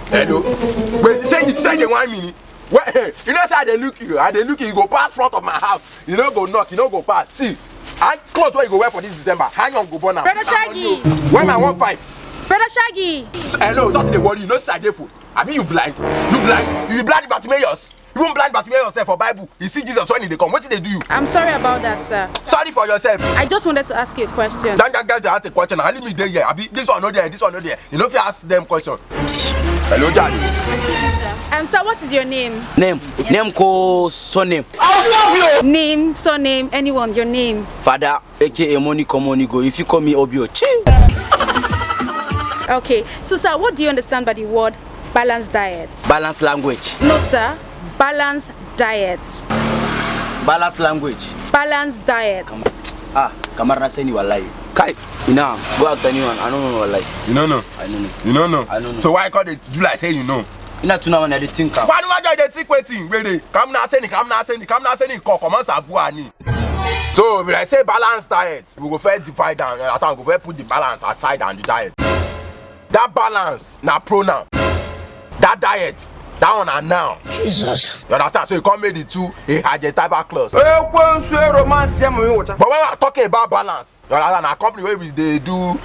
Hello. Wait, say they want me. Well, you know say they look you. You go pass front of my house. You don't go knock. You don't go pass. See, I clothes where you go wear for this December. Hang on, go burn now. Brodashaggi. When I want 5. Brodashaggi. Hello, so the worry. You know say fool. I mean you blind. You blind. You be blind Bartimaeus. Even blind Bartimaeus yourself for Bible. You see Jesus when they come. What did they do you? I'm sorry about that, sir. Sorry for yourself. I just wanted to ask you a question. Don't get to ask a question. I leave me there. I be this one not there. This one not there. You know if you ask them question. Hello, Daddy. Excuse me, sir. Sir, what is your name? Name ko surname. I'll slap you. Name, surname, anyone, your name. Father, aka money come money go. If you call me Obio, Okay, so sir, what do you understand by the word balanced diet? Balanced language. No, sir. Balanced diet. Balanced language. Balanced diet. Kamar na seni wallahi. Kai, ina go ask anyone. I don't know wallahi. You don't know. I don't know. You don't know. I don't know. So why can't they do like say you know? Ina tuna man dey think am. Why do I just dey think waiting? Wait, come now say ni comment ça vous ani. So if I say balanced diet, we go first divide down. After we go first put the balance aside and the diet. That balance na pronoun. That diet, that one are noun. Jesus. You understand? So you can't make the two a adjectival clause. But But when we are talking about balance, you understand? A company where they do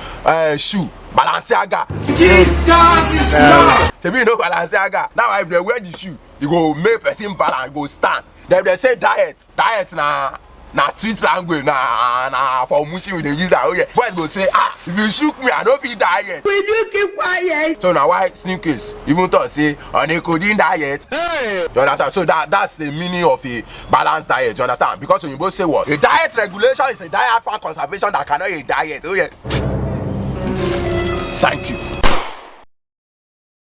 shoe, Balenciaga. Jesus is Lord. To me, you know Balenciaga. Now if they wear the shoe, you go make person balance, go stand. Then they say diet na street language na for mushi with the user. Okay, boys go say if you shook me, I don't feel diet. Will you keep quiet? So now why sneakers even thought say on a coding diet? Hey, you understand? So that's the meaning of a balanced diet. You understand? Because when you both say what a diet regulation is a diet for conservation that cannot be a diet. Okay, thank you.